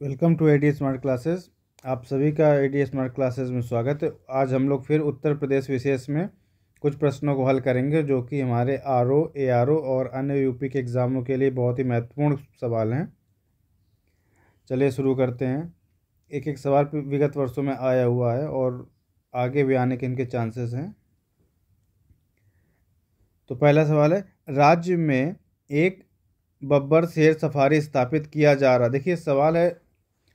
Welcome to AD smart classes. आप सभी का एडी स्मार्ट क्लासेस में स्वागत है। आज हम लोग फिर उत्तर प्रदेश विशेष में कुछ प्रश्नों को हल करेंगे जो कि हमारे आरओ, एआरओ और अन्य यूपी के एग्ज़ामों के लिए बहुत ही महत्वपूर्ण सवाल हैं। चलिए शुरू करते हैं। एक एक सवाल विगत वर्षों में आया हुआ है और आगे भी आने के इनके चांसेस हैं। तो पहला सवाल है, राज्य में एक बब्बर शेर सफारी स्थापित किया जा रहा है। देखिए सवाल है,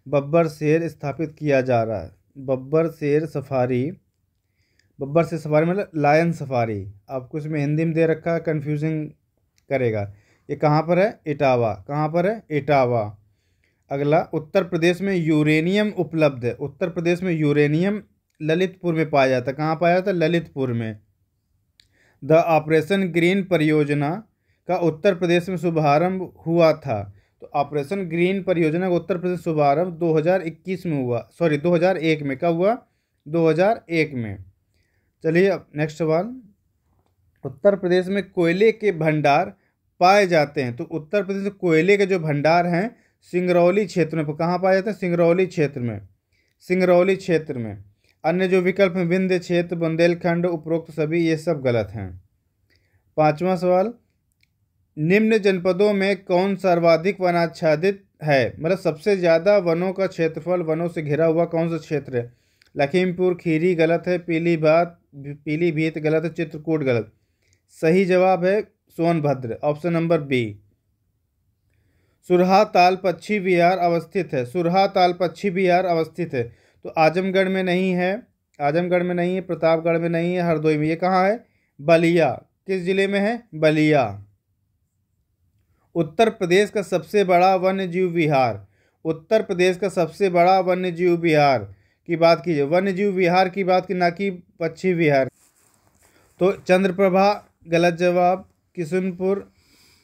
बब्बर शेर स्थापित किया जा रहा है। बब्बर शेर सफारी मतलब लायन सफारी। आपको इसमें हिंदी में दे रखा है, कन्फ्यूजिंग करेगा। ये कहाँ पर है? इटावा। कहाँ पर है? इटावा। अगला, उत्तर प्रदेश में यूरेनियम उपलब्ध है। उत्तर प्रदेश में यूरेनियम ललितपुर में पाया जाता है। कहाँ पाया जाता है? ललितपुर में। द ऑपरेशन ग्रीन परियोजना का उत्तर प्रदेश में शुभारंभ हुआ था। तो ऑपरेशन ग्रीन परियोजना का उत्तर प्रदेश शुभारंभ 2021 में हुआ, 2001 में। कब हुआ? 2001 में। चलिए अब नेक्स्ट सवाल, उत्तर प्रदेश में कोयले के भंडार पाए जाते हैं। तो उत्तर प्रदेश में कोयले के जो भंडार हैं सिंगरौली क्षेत्र में। कहाँ पाए जाते हैं? सिंगरौली क्षेत्र में। सिंगरौली क्षेत्र में। अन्य जो विकल्प हैं, विंध्य क्षेत्र, बुंदेलखंड, उपरोक्त सभी, ये सब गलत हैं। पांचवा सवाल, निम्न जनपदों में कौन सर्वाधिक वनाच्छादित है? मतलब सबसे ज़्यादा वनों का क्षेत्रफल, वनों से घिरा हुआ कौन सा क्षेत्र है? लखीमपुर खीरी गलत है, पीलीभीत गलत है, चित्रकूट गलत। सही जवाब है Sonbhadra, option number B. Surha Taal पक्षी विहार अवस्थित है। सुरहा ताल पक्षी विहार अवस्थित है। तो आजमगढ़ में नहीं है, प्रतापगढ़ में नहीं है, हरदोई में। ये कहाँ है? बलिया। किस जिले में है? बलिया। उत्तर प्रदेश का सबसे बड़ा वन्यजीव विहार। उत्तर प्रदेश का सबसे बड़ा वन्यजीव विहार की बात कीजिए, वन्यजीव विहार की बात की, ना कि पक्षी विहार। तो चंद्रप्रभा गलत जवाब, किशनपुर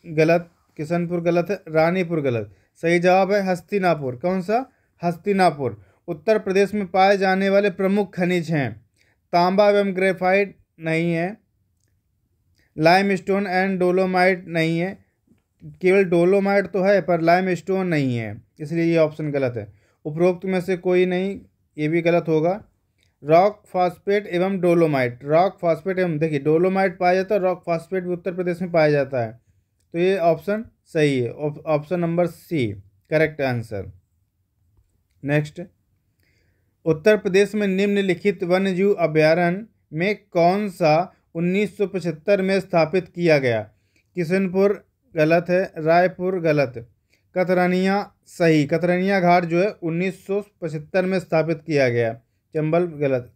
गलत है, रानीपुर गलत। सही जवाब है हस्तिनापुर। कौन सा? हस्तिनापुर। उत्तर प्रदेश में पाए जाने वाले प्रमुख खनिज हैं, तांबा एवं ग्रेफाइट नहीं है, लाइमस्टोन एंड डोलोमाइट नहीं है, केवल डोलोमाइट तो है पर लाइमस्टोन नहीं है, इसलिए ये ऑप्शन गलत है। उपरोक्त में से कोई नहीं, ये भी गलत होगा। रॉक फॉस्फेट एवं डोलोमाइट, रॉक फॉस्फेट एवं, देखिए डोलोमाइट पाया जाता है, रॉक फॉस्फेट भी उत्तर प्रदेश में पाया जाता है। तो ये ऑप्शन सही है, option number C correct answer. Next, Uttar Pradesh में निम्नलिखित वन्यजीव अभयारण्य में कौन सा 1975 में स्थापित किया गया? किशनपुर गलत है, रायपुर गलत, कतरनिया सही। कतरनिया घाट जो है 1975 में स्थापित किया गया। चंबल गलत।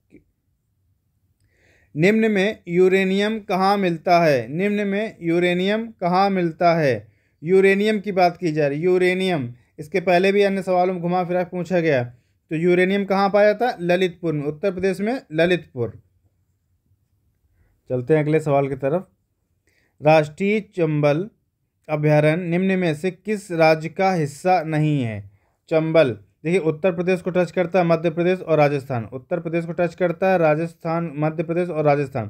निम्न में यूरेनियम कहाँ मिलता है? निम्न में यूरेनियम कहाँ मिलता है? यूरेनियम की बात की जा रही। यूरेनियम इसके पहले भी अन्य सवालों में घुमा फिरा पूछा गया। तो यूरेनियम कहाँ पाया था? ललितपुर में, उत्तर प्रदेश में ललितपुर। चलते हैं अगले सवाल की तरफ। राष्ट्रीय चंबल अभयारण्य निम्न में से किस राज्य का हिस्सा नहीं है? चंबल देखिए उत्तर प्रदेश को टच करता है, मध्य प्रदेश और राजस्थान। उत्तर प्रदेश को टच करता है, राजस्थान, मध्य प्रदेश और राजस्थान।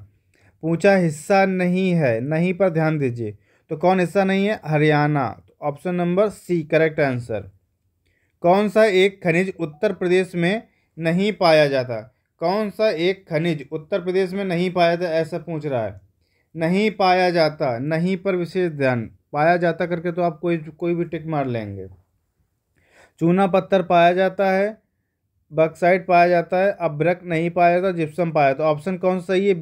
पूछा हिस्सा नहीं है, नहीं पर ध्यान दीजिए। तो कौन हिस्सा नहीं है? Haryana. Option number C correct answer. कौन सा एक खनिज उत्तर प्रदेश में नहीं पाया जाता? कौन सा एक खनिज उत्तर प्रदेश में नहीं पाया जाता, ऐसा पूछ रहा है। नहीं पाया जाता, नहीं पर विशेष ध्यान, पाया जाता करके तो आप कोई भी टिक मार लेंगे। चूना पत्थर पाया जाता है, बक्साइट पाया जाता है, अभ्रक नहीं पाया जाता, जिप्सम पाया। तो ऑप्शन कौन सा सही है?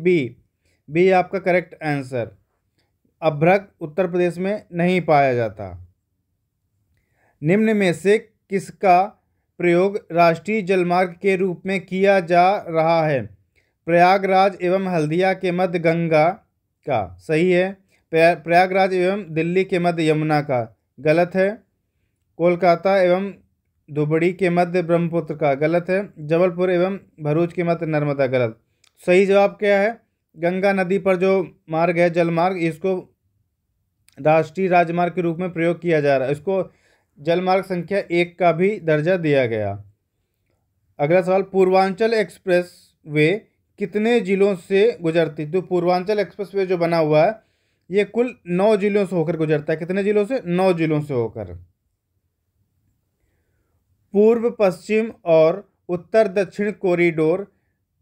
बी आपका करेक्ट आंसर। अभ्रक उत्तर प्रदेश में नहीं पाया जाता। निम्न में से किसका प्रयोग राष्ट्रीय जलमार्ग के रूप में किया जा रहा है? प्रयागराज एवं हल्दिया के मध्य गंगा का। सही है। प्रयागराज एवं दिल्ली के मध्य यमुना का गलत है। कोलकाता एवं धुबड़ी के मध्य ब्रह्मपुत्र का गलत है। जबलपुर एवं भरूच के मध्य नर्मदा गलत। सही जवाब क्या है? गंगा नदी पर जो मार्ग है, जलमार्ग, इसको राष्ट्रीय राजमार्ग के रूप में प्रयोग किया जा रहा है। इसको जलमार्ग संख्या 1 का भी दर्जा दिया गया। अगला सवाल, पूर्वांचल एक्सप्रेस वे कितने जिलों से गुजरती? तो पूर्वांचल एक्सप्रेस वे जो बना हुआ है ये कुल 9 जिलों से होकर गुजरता है। कितने जिलों से? 9 जिलों से होकर। पूर्व पश्चिम और उत्तर दक्षिण कॉरिडोर,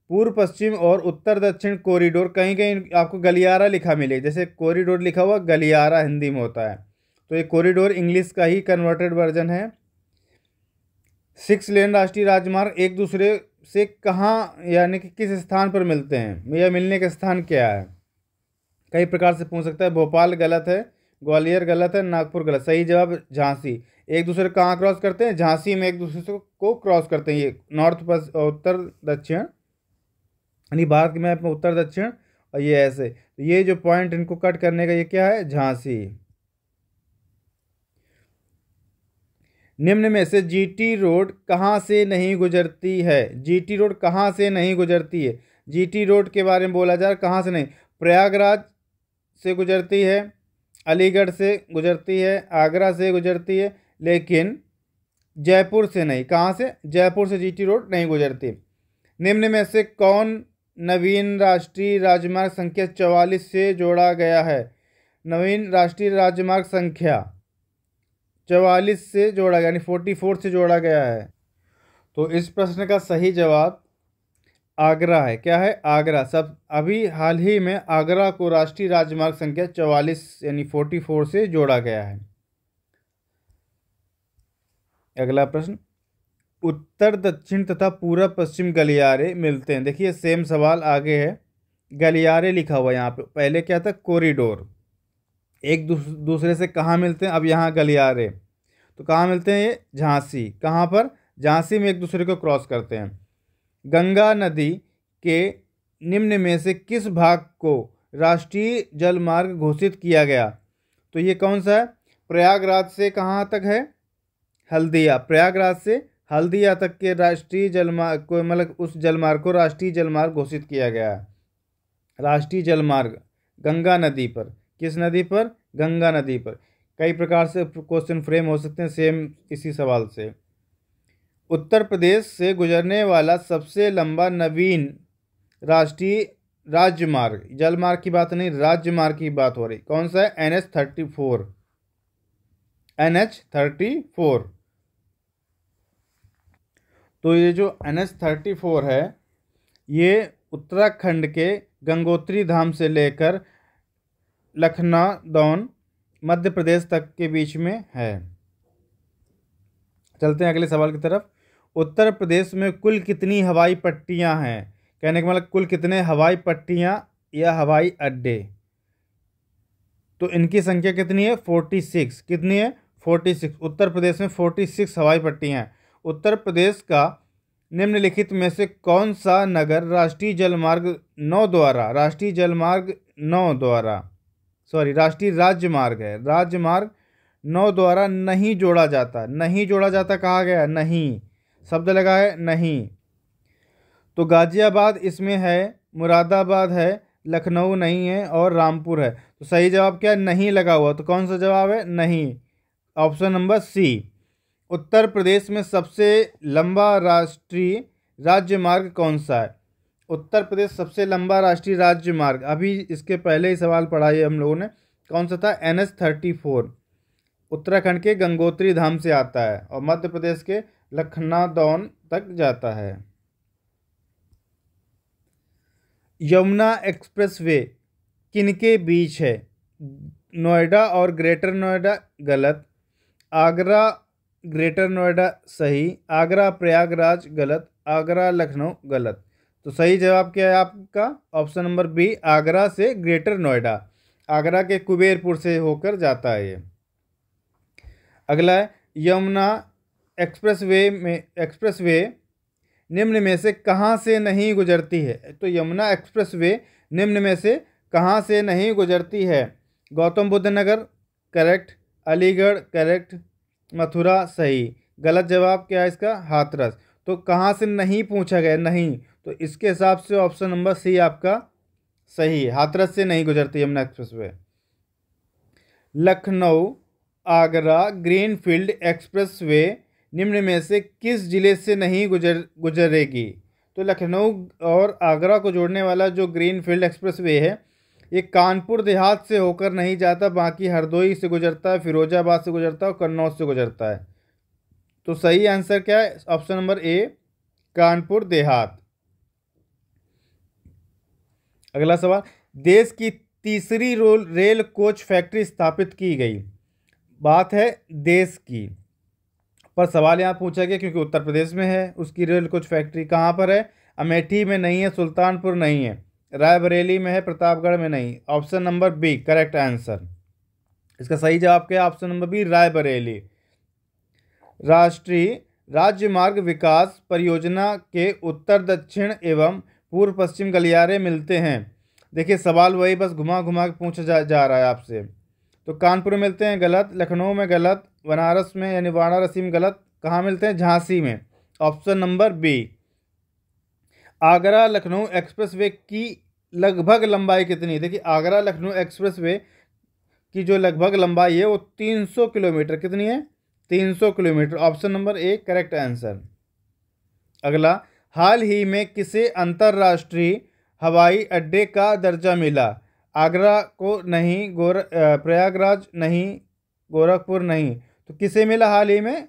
पूर्व पश्चिम और उत्तर दक्षिण कॉरिडोर, कहीं कहीं आपको गलियारा लिखा मिले, जैसे कॉरिडोर लिखा हुआ गलियारा हिंदी में होता है, तो ये कॉरिडोर इंग्लिश का ही कन्वर्टेड वर्जन है। 6 लेन राष्ट्रीय राजमार्ग एक दूसरे से कहाँ यानी कि किस स्थान पर मिलते हैं, या मिलने का स्थान क्या है, कई प्रकार से पूछ सकता है। भोपाल गलत है, ग्वालियर गलत है, नागपुर गलत। सही जवाब झांसी। एक दूसरे को कहाँ क्रॉस करते हैं, झांसी में एक दूसरे को क्रॉस करते हैं। ये नॉर्थ उत्तर दक्षिण, यानी भारत के मैप में उत्तर दक्षिण, और ये ऐसे, तो ये जो पॉइंट इनको कट करने का ये क्या है, झांसी। निम्न में से जीटी रोड कहाँ से नहीं गुजरती है, जीटी रोड कहाँ से नहीं गुजरती है। जीटी रोड के बारे में बोला जा रहा है, कहाँ से नहीं, प्रयागराज से गुजरती है, अलीगढ़ से गुजरती है, आगरा से गुजरती है, लेकिन जयपुर से नहीं। कहाँ से, जयपुर से जीटी रोड नहीं गुजरती। निम्न में से कौन नवीन राष्ट्रीय राजमार्ग संख्या 44 से जोड़ा गया है, नवीन राष्ट्रीय राजमार्ग संख्या 44 से जोड़ा गया, यानी 44 से जोड़ा गया है। तो इस प्रश्न का सही जवाब आगरा है। क्या है, आगरा। सब अभी हाल ही में आगरा को राष्ट्रीय राजमार्ग संख्या 44 यानी 44 से जोड़ा गया है। अगला प्रश्न, उत्तर दक्षिण तथा पूर्व पश्चिम गलियारे मिलते हैं। देखिए सेम सवाल आगे है, गलियारे लिखा हुआ है यहाँ पे, पहले क्या था, कॉरिडोर। एक दूसरे से कहाँ मिलते हैं, अब यहाँ गलियारे। तो कहाँ मिलते हैं, ये झांसी। कहाँ पर, झांसी में एक दूसरे को क्रॉस करते हैं। गंगा नदी के निम्न में से किस भाग को राष्ट्रीय जलमार्ग घोषित किया गया। तो ये कौन सा है, प्रयागराज से कहाँ तक है, हल्दिया। प्रयागराज से हल्दिया तक के राष्ट्रीय जलमार्ग को, मतलब उस जलमार्ग को राष्ट्रीय जलमार्ग घोषित किया गया है। राष्ट्रीय जलमार्ग गंगा नदी पर, किस नदी पर, गंगा नदी पर। कई प्रकार से क्वेश्चन फ्रेम हो सकते हैं सेम इसी सवाल से। उत्तर प्रदेश से गुजरने वाला सबसे लंबा नवीन राष्ट्रीय राजमार्ग, जलमार्ग की बात नहीं, राजमार्ग की बात हो रही, कौन सा है, NH-34। NH-34। तो ये जो NH-34 है, ये उत्तराखंड के गंगोत्री धाम से लेकर लखनऊ मध्य प्रदेश तक के बीच में है। चलते हैं अगले सवाल की तरफ। उत्तर प्रदेश में कुल कितनी हवाई पट्टियां हैं, कहने का मतलब कुल कितने हवाई पट्टियां या हवाई अड्डे। तो इनकी संख्या कितनी है, 46। कितनी है, 46। उत्तर प्रदेश में 46 हवाई पट्टियां हैं। उत्तर प्रदेश का निम्नलिखित में से कौन सा नगर राष्ट्रीय जलमार्ग 9 द्वारा, राष्ट्रीय राजमार्ग है, राजमार्ग 9 द्वारा नहीं जोड़ा जाता। नहीं जोड़ा जाता कहा गया, नहीं शब्द लगा है, नहीं। तो गाजियाबाद इसमें है, मुरादाबाद है, लखनऊ नहीं है, और रामपुर है। तो सही जवाब क्या है, नहीं लगा हुआ। तो कौन सा जवाब है, नहीं, ऑप्शन नंबर सी। उत्तर प्रदेश में सबसे लंबा राष्ट्रीय राजमार्ग कौन सा है। उत्तर प्रदेश सबसे लंबा राष्ट्रीय राजमार्ग, अभी इसके पहले ही सवाल पढ़ा है हम लोगों ने, कौन सा था, NH-34। उत्तराखंड के गंगोत्री धाम से आता है और मध्य प्रदेश के लखनऊ तक जाता है। यमुना एक्सप्रेसवे किनके बीच है, नोएडा और ग्रेटर नोएडा गलत, आगरा ग्रेटर नोएडा सही, आगरा प्रयागराज गलत, आगरा लखनऊ गलत। तो सही जवाब क्या है आपका, ऑप्शन नंबर बी, आगरा से ग्रेटर नोएडा, आगरा के कुबेरपुर से होकर जाता है ये। अगला है, यमुना एक्सप्रेसवे निम्न में से कहाँ से नहीं गुजरती है। तो यमुना एक्सप्रेसवे निम्न में से कहाँ से नहीं गुजरती है, गौतम बुद्ध नगर करेक्ट, अलीगढ़ करेक्ट, मथुरा सही। गलत जवाब क्या है इसका, हाथरस। तो कहाँ से नहीं पूछा गया, नहीं, तो इसके हिसाब से ऑप्शन नंबर सी आपका सही है, हाथरस से नहीं गुजरती Yamuna expressway. Lucknow Agra greenfield expressway निम्न में से किस जिले से नहीं गुजरेगी। तो लखनऊ और आगरा को जोड़ने वाला जो ग्रीनफील्ड एक्सप्रेसवे है, ये कानपुर देहात से होकर नहीं जाता, बाकी हरदोई से गुजरता है, फिरोजाबाद से गुजरता है और कन्नौज से गुजरता है। तो सही आंसर क्या है? Option number A, Kanpur Dehat. अगला सवाल, देश की तीसरी रेल कोच फैक्ट्री स्थापित की गई। बात है देश की, पर सवाल यहाँ पूछा गया क्योंकि उत्तर प्रदेश में है उसकी रेल कोच फैक्ट्री। कहाँ पर है? अमेठी में नहीं है, सुल्तानपुर नहीं है, रायबरेली में है, प्रतापगढ़ में नहीं। Option number B correct answer. इसका सही जवाब क्या है? Option number B, Raebareli. राष्ट्रीय राज्यमार्ग विकास परियोजना के उत्तर दक्षिण एवं पूर्व पश्चिम गलियारे मिलते हैं। देखिए सवाल वही, बस घुमा घुमा के पूछा जा रहा है आपसे। तो कानपुर में मिलते हैं, गलत। लखनऊ में गलत। बनारस में यानी वाराणसी में गलत। कहाँ मिलते हैं? झांसी में। Option number B. Agra Lucknow expressway की लगभग लंबाई कितनी? देखिए आगरा लखनऊ एक्सप्रेसवे की जो लगभग लंबाई है वो 300 किलोमीटर। कितनी है? 300 kilometre. Option number A correct answer. अगला, हाल ही में किसे अंतर्राष्ट्रीय हवाई अड्डे का दर्जा मिला? आगरा को नहीं, प्रयागराज नहीं, गोरखपुर नहीं, तो किसे मिला हाल ही में?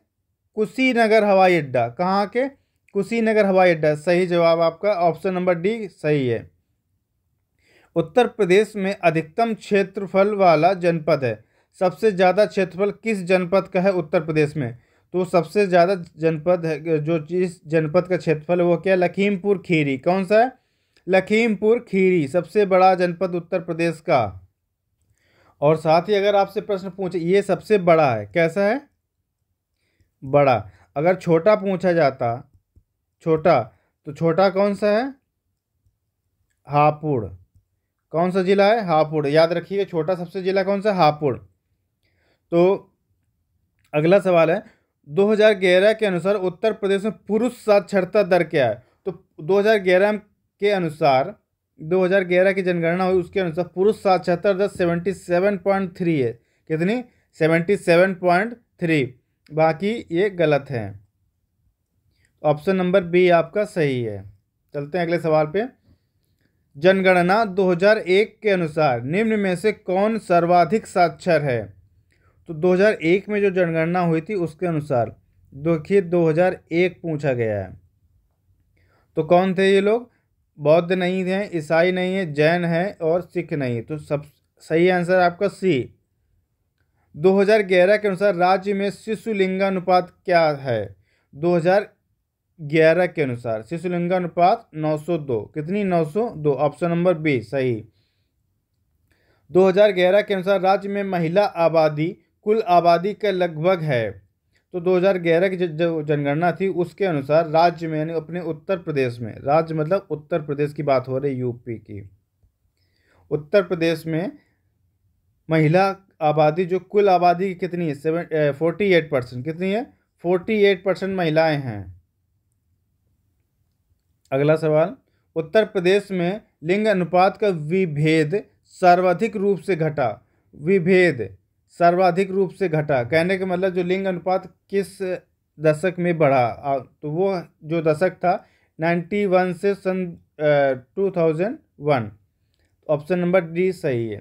कुशीनगर हवाई अड्डा। कहाँ के? कुशीनगर हवाई अड्डा। सही जवाब आपका ऑप्शन नंबर डी सही है। उत्तर प्रदेश में अधिकतम क्षेत्रफल वाला जनपद है। सबसे ज़्यादा क्षेत्रफल किस जनपद का है उत्तर प्रदेश में? तो सबसे ज़्यादा जनपद है, जो जिस जनपद का क्षेत्रफल है वो क्या? लखीमपुर खीरी। कौन सा है? लखीमपुर खीरी सबसे बड़ा जनपद उत्तर प्रदेश का। और साथ ही अगर आपसे प्रश्न पूछे ये सबसे बड़ा है, कैसा है? बड़ा। अगर छोटा पूछा जाता, छोटा, तो छोटा कौन सा है? हापुड़। कौन सा जिला है? हापुड़। याद रखिए छोटा सबसे जिला कौन सा? हापुड़। तो अगला सवाल है, 2011 के अनुसार उत्तर प्रदेश में पुरुष साक्षरता दर क्या है? तो 2011 के अनुसार, 2011 की जनगणना हुई उसके अनुसार पुरुष साक्षरता दर 77.3 है। कितनी? 77.3। बाकी ये गलत है। ऑप्शन नंबर बी आपका सही है। चलते हैं अगले सवाल पे। जनगणना 2001 के अनुसार निम्न में से कौन सर्वाधिक साक्षर है? तो 2001 में जो जनगणना हुई थी उसके अनुसार देखिए 2001 पूछा गया है, तो कौन थे ये लोग? बौद्ध नहीं हैं, ईसाई नहीं है, जैन है और सिख नहीं है। तो सब सही आंसर आपका सी। 2011 के अनुसार राज्य में शिशु लिंगानुपात क्या है? 2011 के अनुसार शिशु लिंगानुपात 902। कितनी? 902। ऑप्शन नंबर बी सही। 2011 के अनुसार राज्य में महिला आबादी कुल आबादी का लगभग है। तो 2011 की जो जनगणना थी उसके अनुसार राज्य में यानी अपने उत्तर प्रदेश में, राज्य मतलब उत्तर प्रदेश की बात हो रही, यूपी की, उत्तर प्रदेश में महिला आबादी जो कुल आबादी की कितनी है? 48%। कितनी है? 48% महिलाएं हैं। अगला सवाल, उत्तर प्रदेश में लिंग अनुपात का विभेद सर्वाधिक रूप से घटा। विभेद सर्वाधिक रूप से घटा कहने का मतलब जो लिंग अनुपात किस दशक में बढ़ा? तो वो जो दशक था 91 से सन 2001। ऑप्शन नंबर डी सही है।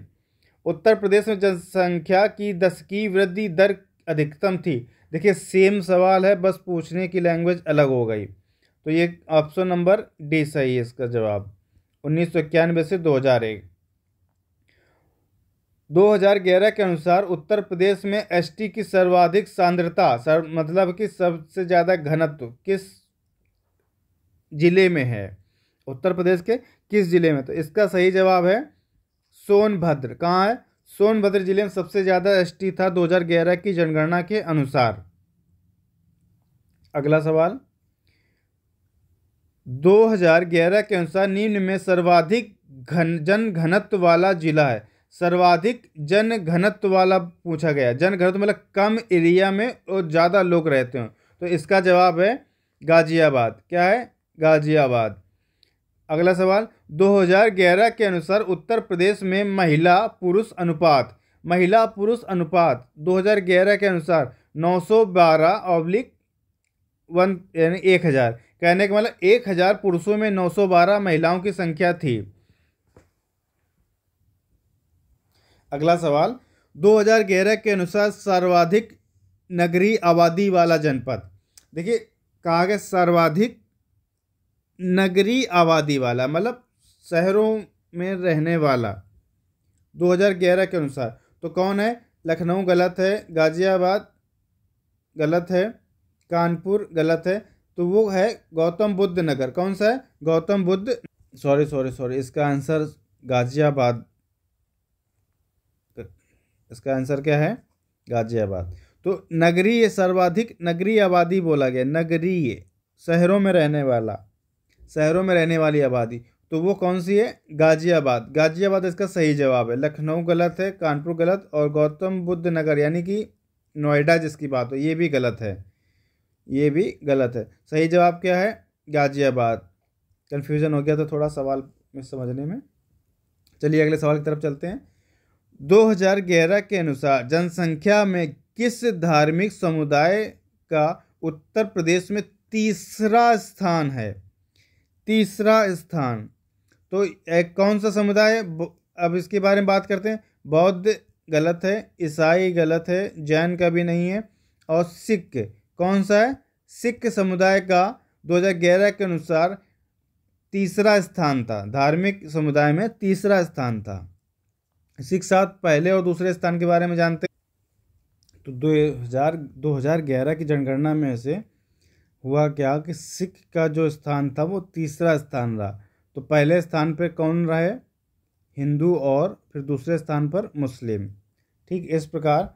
उत्तर प्रदेश में जनसंख्या की दशकीय वृद्धि दर अधिकतम थी। देखिए सेम सवाल है, बस पूछने की लैंग्वेज अलग हो गई। तो ये ऑप्शन नंबर डी सही है इसका जवाब, 1991 से 2001। 2011 के अनुसार उत्तर प्रदेश में एसटी की सर्वाधिक सांद्रता मतलब कि सबसे ज़्यादा घनत्व किस जिले में है? उत्तर प्रदेश के किस जिले में? तो इसका सही जवाब है सोनभद्र। कहाँ है? सोनभद्र जिले में सबसे ज़्यादा एसटी था 2011 की जनगणना के अनुसार। अगला सवाल, 2011 के अनुसार निम्न में सर्वाधिक जन घनत्व वाला जिला है। सर्वाधिक जन घनत्व वाला पूछा गया। जन घनत्व मतलब कम एरिया में और ज़्यादा लोग रहते हो, तो इसका जवाब है गाजियाबाद। क्या है? गाजियाबाद। अगला सवाल, 2011 के अनुसार उत्तर प्रदेश में महिला पुरुष अनुपात 2011 के अनुसार 912/1 यानी 1000। कहने का मतलब 1000 पुरुषों में 912 महिलाओं की संख्या थी। अगला सवाल, 2011 के अनुसार सर्वाधिक नगरीय आबादी वाला जनपद। देखिए कहा गया सर्वाधिक नगरीय आबादी वाला, मतलब शहरों में रहने वाला 2011 के अनुसार। तो कौन है? लखनऊ गलत है, गाजियाबाद गलत है, कानपुर गलत है, तो वो है गौतम बुद्ध नगर। कौन सा है? गौतम बुद्ध, सॉरी, इसका आंसर गाजियाबाद, इसका आंसर क्या है? गाजियाबाद। तो नगरीय, सर्वाधिक नगरीय आबादी बोला गया, नगरीय शहरों में रहने वाला, शहरों में रहने वाली आबादी, तो वो कौन सी है? गाजियाबाद। गाजियाबाद इसका सही जवाब है। लखनऊ गलत है, कानपुर गलत, और गौतम बुद्ध नगर यानी कि नोएडा जिसकी बात हो, ये भी गलत है, ये भी गलत है। सही जवाब क्या है? गाजियाबाद। कन्फ्यूजन हो गया तो थोड़ा सवाल में समझने में। चलिए अगले सवाल की तरफ चलते हैं। 2011 के अनुसार जनसंख्या में किस धार्मिक समुदाय का उत्तर प्रदेश में तीसरा स्थान है? तीसरा स्थान। तो एक कौन सा समुदाय है? अब इसके बारे में बात करते हैं। बौद्ध गलत है, ईसाई गलत है, जैन का भी नहीं है, और सिख कौन सा है? सिख समुदाय का 2011 के अनुसार तीसरा स्थान था, धार्मिक समुदाय में तीसरा स्थान था। सिख साथ पहले और दूसरे स्थान के बारे में जानते हैं। तो 2011 की जनगणना में से हुआ क्या कि सिख का जो स्थान था वो तीसरा स्थान रहा। तो पहले स्थान पे कौन रहे? हिंदू, और फिर दूसरे स्थान पर मुस्लिम। ठीक इस प्रकार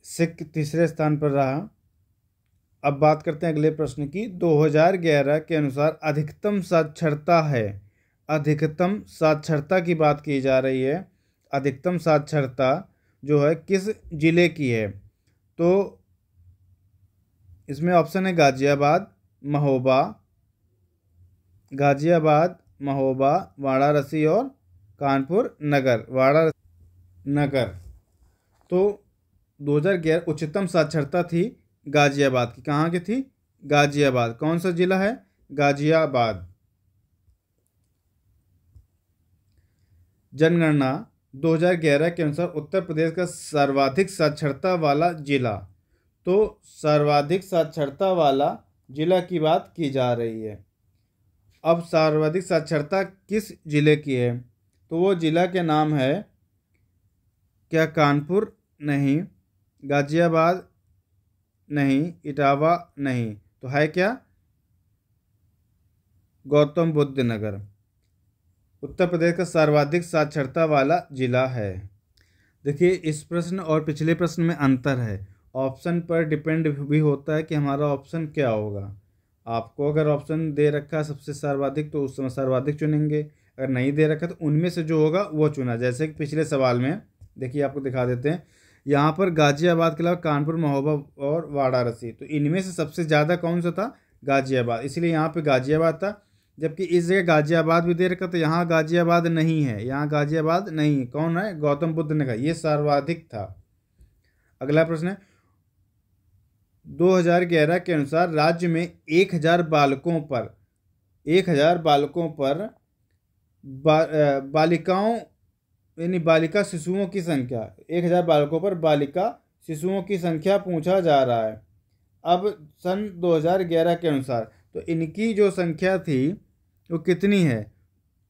सिख तीसरे स्थान पर रहा। अब बात करते हैं अगले प्रश्न की। 2011 के अनुसार अधिकतम साक्षरता है, अधिकतम साक्षरता की बात की जा रही है। अधिकतम साक्षरता जो है किस जिले की है? तो इसमें ऑप्शन है गाजियाबाद, महोबा, गाजियाबाद, महोबा, वाराणसी और कानपुर नगर। वाराणसी नगर। तो 2011 उच्चतम साक्षरता थी गाजियाबाद की। कहाँ की थी? गाजियाबाद। कौन सा जिला है? गाजियाबाद। जनगणना 2011 के अनुसार उत्तर प्रदेश का सर्वाधिक साक्षरता वाला जिला। तो सर्वाधिक साक्षरता वाला जिला की बात की जा रही है। अब सर्वाधिक साक्षरता किस जिले की है? तो वो जिला के नाम है क्या? कानपुर नहीं, गाजियाबाद नहीं, इटावा नहीं, तो है क्या? गौतम बुद्ध नगर उत्तर प्रदेश का सर्वाधिक साक्षरता वाला जिला है। देखिए इस प्रश्न और पिछले प्रश्न में अंतर है। ऑप्शन पर डिपेंड भी होता है कि हमारा ऑप्शन क्या होगा। आपको अगर ऑप्शन दे रखा है सबसे सर्वाधिक तो उस समय सर्वाधिक चुनेंगे, अगर नहीं दे रखा तो उनमें से जो होगा वो चुना। जैसे कि पिछले सवाल में देखिए, आपको दिखा देते हैं। यहाँ पर गाजियाबाद के अलावा कानपुर, महोबा और वाराणसी, तो इनमें से सबसे ज़्यादा कौन सा था? गाजियाबाद, इसलिए यहाँ पे गाजियाबाद था। जबकि इस जगह गाजियाबाद भी दे रखा, तो यहाँ गाजियाबाद नहीं है, यहाँ गाजियाबाद नहीं है। कौन है? गौतम बुद्ध नगर, ये सर्वाधिक था। अगला प्रश्न है 2011 के अनुसार राज्य में 1000 बालकों पर बालिकाओं यानी बालिका शिशुओं की संख्या, 1000 बालकों पर बालिका शिशुओं की संख्या पूछा जा रहा है। अब सन 2011 के अनुसार तो इनकी जो संख्या थी वो कितनी है?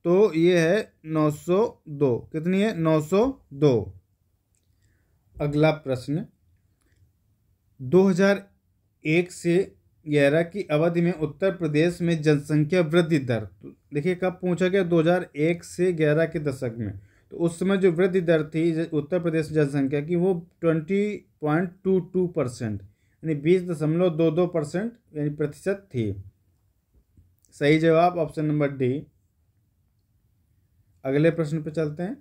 तो ये है 902। कितनी है? 902। अगला प्रश्न 2001 से 11 की अवधि में उत्तर प्रदेश में जनसंख्या वृद्धि दर, तो देखिए कब पूछा गया? 2001 से 11 के दशक में। तो उस समय जो वृद्धि दर थी उत्तर प्रदेश जनसंख्या की वो 20.22% यानी 20.22% यानी प्रतिशत थी। सही जवाब ऑप्शन नंबर डी। अगले प्रश्न पे चलते हैं।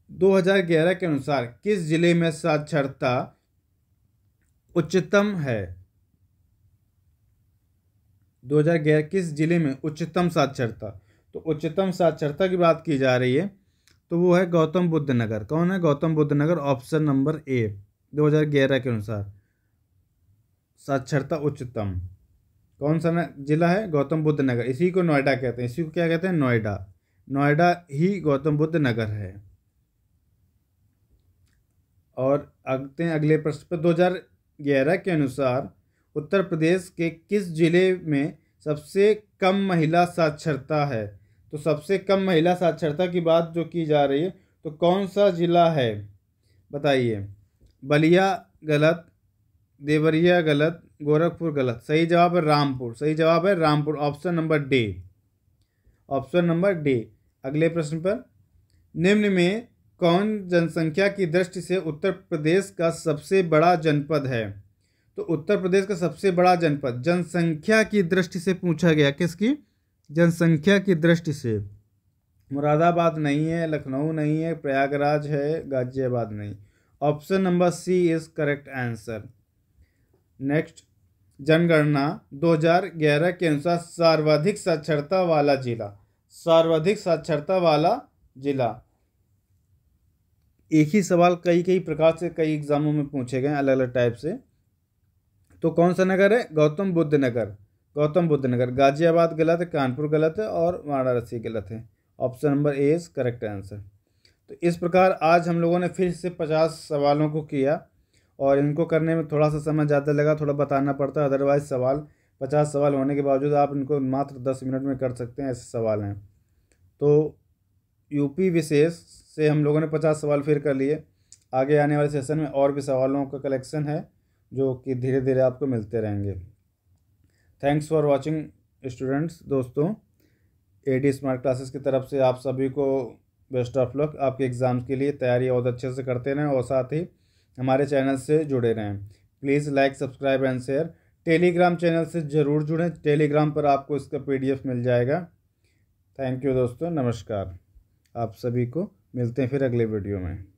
2011 के अनुसार किस जिले में साक्षरता उच्चतम है? 2011 किस जिले में उच्चतम साक्षरता? तो उच्चतम साक्षरता की बात की जा रही है, तो वो है गौतम बुद्ध नगर। कौन है? गौतम बुद्ध नगर, ऑप्शन नंबर ए। 2011 के अनुसार साक्षरता उच्चतम कौन सा जिला है? गौतम बुद्ध नगर। इसी को नोएडा कहते हैं। इसी को क्या कहते हैं? नोएडा। नोएडा ही गौतम बुद्ध नगर है। और आगते हैं अगले प्रश्न पर। 2011 के अनुसार उत्तर प्रदेश के किस जिले में सबसे कम महिला साक्षरता है? तो सबसे कम महिला साक्षरता की बात जो की जा रही है, तो कौन सा जिला है बताइए। बलिया गलत, देवरिया गलत, गोरखपुर गलत। सही जवाब है रामपुर। सही जवाब है Rampur, option number D. Option number D. अगले प्रश्न पर, निम्न में कौन जनसंख्या की दृष्टि से उत्तर प्रदेश का सबसे बड़ा जनपद है? तो उत्तर प्रदेश का सबसे बड़ा जनपद जनसंख्या की दृष्टि से पूछा गया, किसकी? जनसंख्या की दृष्टि से। मुरादाबाद नहीं है, लखनऊ नहीं है, प्रयागराज है, गाजियाबाद नहीं। Option number C is correct answer. Next, जनगणना 2011 के अनुसार सर्वाधिक साक्षरता वाला जिला। सर्वाधिक साक्षरता वाला जिला। एक ही सवाल कई कई प्रकार से कई एग्जामों में पूछे गए अलग अलग टाइप से। तो कौन सा नगर है? गौतम बुद्ध नगर। गौतम बुद्ध नगर। गाजियाबाद गलत है, कानपुर गलत है और वाराणसी गलत है। Option number A is correct answer. तो इस प्रकार आज हम लोगों ने फिर से 50 सवालों को किया और इनको करने में थोड़ा सा समय ज़्यादा लगा, थोड़ा बताना पड़ता है। अदरवाइज सवाल 50 सवाल होने के बावजूद आप इनको मात्र 10 मिनट में कर सकते हैं, ऐसे सवाल हैं। तो यूपी विशेष से हम लोगों ने 50 सवाल फिर कर लिए। आगे आने वाले सेशन में और भी सवालों का कलेक्शन है जो कि धीरे धीरे आपको मिलते रहेंगे। Thanks for watching students. दोस्तों, एडी स्मार्ट क्लासेस की तरफ से आप सभी को बेस्ट ऑफ लक। आपके एग्ज़ाम्स के लिए तैयारी और अच्छे से करते रहें और साथ ही हमारे चैनल से जुड़े रहें। Please like, subscribe and share. Telegram channel से ज़रूर जुड़ें, टेलीग्राम पर आपको इसका PDF मिल जाएगा। थैंक यू दोस्तों, नमस्कार। आप सभी को मिलते हैं फिर अगले वीडियो में।